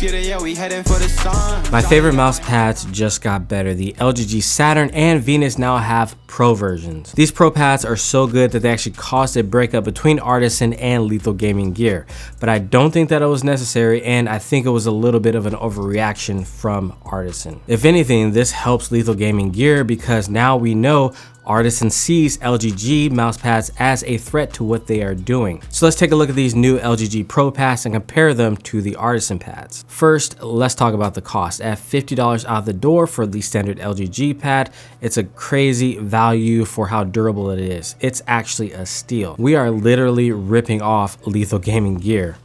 Computer, yeah, we heading for the sun. My favorite mouse pads just got better. The LGG Saturn and Venus now have Pro versions. These Pro pads are so good that they actually caused a breakup between Artisan and Lethal Gaming Gear. But I don't think that it was necessary, and I think it was a little bit of an overreaction from Artisan. If anything, this helps Lethal Gaming Gear because now we know Artisan sees LGG mousepads as a threat to what they are doing. So let's take a look at these new LGG Pro pads and compare them to the Artisan pads. First, let's talk about the cost. At $50 out the door for the standard LGG pad, it's a crazy value for how durable it is. It's actually a steal. We are literally ripping off Lethal Gaming Gear.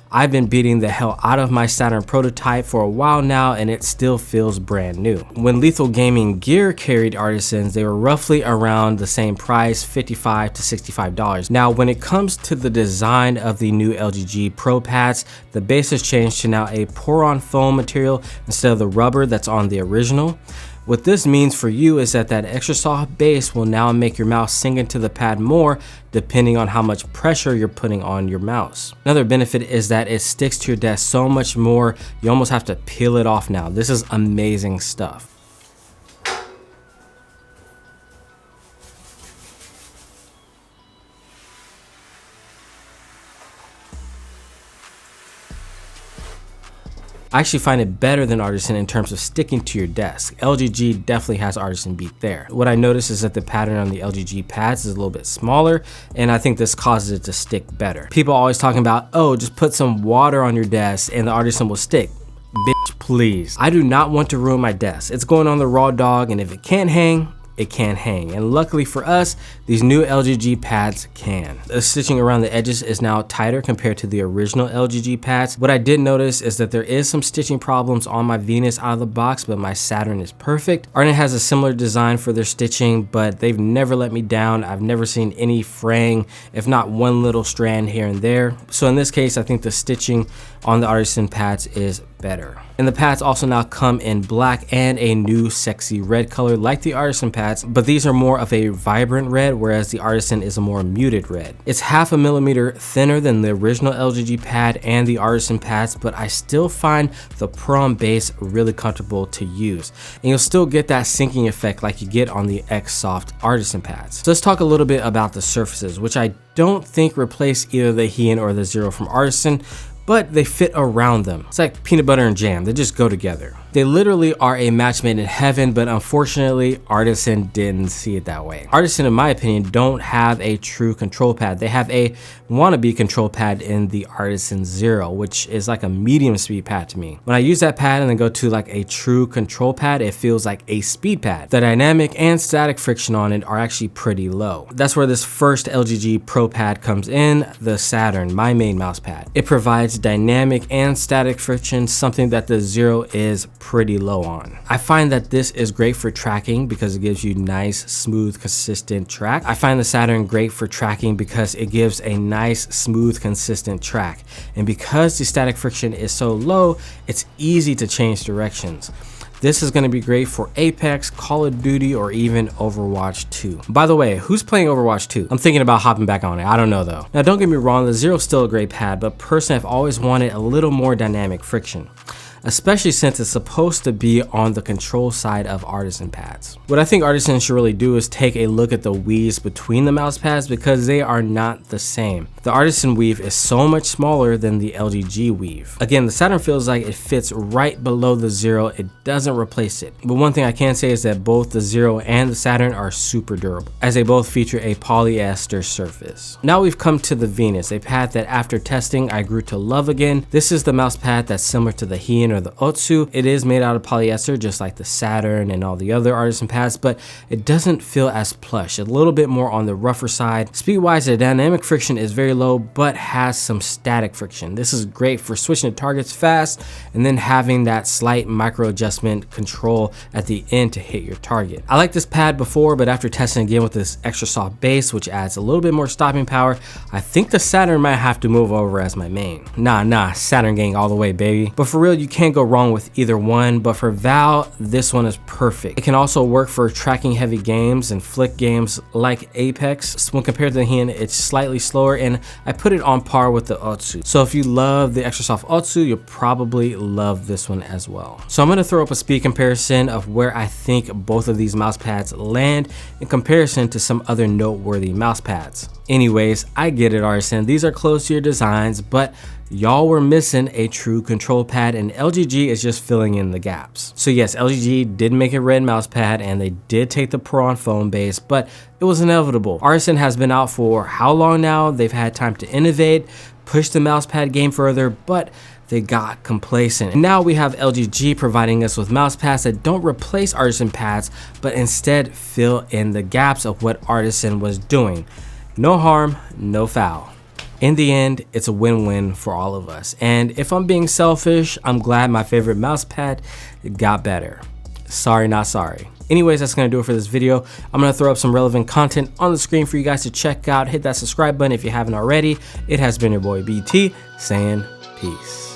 I've been beating the hell out of my Saturn prototype for a while now, and it still feels brand new. When Lethal Gaming Gear carried Artisans, they were roughly around the same price, $55 to $65. Now, when it comes to the design of the new LGG Pro pads, the base has changed to now a pour-on foam material instead of the rubber that's on the original. What this means for you is that extra soft base will now make your mouse sink into the pad more depending on how much pressure you're putting on your mouse. Another benefit is that it sticks to your desk so much more, you almost have to peel it off now. This is amazing stuff. I actually find it better than Artisan in terms of sticking to your desk. LGG definitely has Artisan beat there. What I noticed is that the pattern on the LGG pads is a little bit smaller, and I think this causes it to stick better. People are always talking about, oh, just put some water on your desk and the Artisan will stick. Bitch, please. I do not want to ruin my desk. It's going on the raw dog, and if it can't hang, it can't hang. And luckily for us, these new LGG pads can. The stitching around the edges is now tighter compared to the original LGG pads. What I did notice is that there is some stitching problems on my Venus out of the box, but my Saturn is perfect. Artisan has a similar design for their stitching, but they've never let me down. I've never seen any fraying, if not one little strand here and there. So in this case, I think the stitching on the Artisan pads is better. And the pads also now come in black and a new sexy red color like the Artisan pads, but these are more of a vibrant red, whereas the Artisan is a more muted red. It's 0.5 millimeter thinner than the original LGG pad and the Artisan pads, but I still find the Pro base really comfortable to use. And you'll still get that sinking effect like you get on the X-Soft Artisan pads. So let's talk a little bit about the surfaces, which I don't think replace either the Heian or the Zero from Artisan, but they fit around them. It's like peanut butter and jam, they just go together. They literally are a match made in heaven, but unfortunately, Artisan didn't see it that way. Artisan, in my opinion, don't have a true control pad. They have a wannabe control pad in the Artisan Zero, which is like a medium speed pad to me. When I use that pad and then go to like a true control pad, it feels like a speed pad. The dynamic and static friction on it are actually pretty low. That's where this first LGG Pro pad comes in, the Saturn, my main mouse pad. It provides dynamic and static friction, something that the Zero is pretty low on. I find that this is great for tracking because it gives you nice, smooth, consistent track. I find the Saturn great for tracking because it gives a nice, smooth, consistent track. And because the static friction is so low, it's easy to change directions. This is going to be great for Apex, Call of Duty, or even Overwatch 2. By the way, who's playing Overwatch 2? I'm thinking about hopping back on it. I don't know though. Now don't get me wrong, the Zero's still a great pad, but personally I've always wanted a little more dynamic friction, especially since it's supposed to be on the control side of Artisan pads. What I think Artisan should really do is take a look at the weaves between the mouse pads because they are not the same. The Artisan weave is so much smaller than the LGG weave. Again, the Saturn feels like it fits right below the Zero. It doesn't replace it. But one thing I can say is that both the Zero and the Saturn are super durable, as they both feature a polyester surface. Now we've come to the Venus, a pad that after testing I grew to love again. This is the mouse pad that's similar to the Heian or the Otsu. It is made out of polyester just like the Saturn and all the other Artisan pads, but it doesn't feel as plush, a little bit more on the rougher side. Speed wise, the dynamic friction is very low but has some static friction. This is great for switching to targets fast and then having that slight micro adjustment control at the end to hit your target. I like this pad before, but after testing again with this extra soft base, which adds a little bit more stopping power, I think the Saturn might have to move over as my main. Nah, Saturn gang all the way, baby. But for real, you can't go wrong with either one, but for Val, this one is perfect. It can also work for tracking heavy games and flick games like Apex. When compared to the Hin, it's slightly slower, and I put it on par with the Otsu. So if you love the extra soft Otsu, you'll probably love this one as well. So I'm gonna throw up a speed comparison of where I think both of these mouse pads land in comparison to some other noteworthy mouse pads. Anyways, I get it, Artisan. These are close to your designs, but y'all were missing a true control pad, and LGG is just filling in the gaps. So yes, LGG did make a red mouse pad, and they did take the Pro on phone base, but it was inevitable. Artisan has been out for how long now? They've had time to innovate, push the mouse pad game further, but they got complacent. And now we have LGG providing us with mouse pads that don't replace Artisan pads, but instead fill in the gaps of what Artisan was doing. No harm, no foul. In the end, it's a win-win for all of us. And if I'm being selfish, I'm glad my favorite mouse pad got better. Sorry, not sorry. Anyways, that's gonna do it for this video. I'm gonna throw up some relevant content on the screen for you guys to check out. Hit that subscribe button if you haven't already. It has been your boy BT saying peace.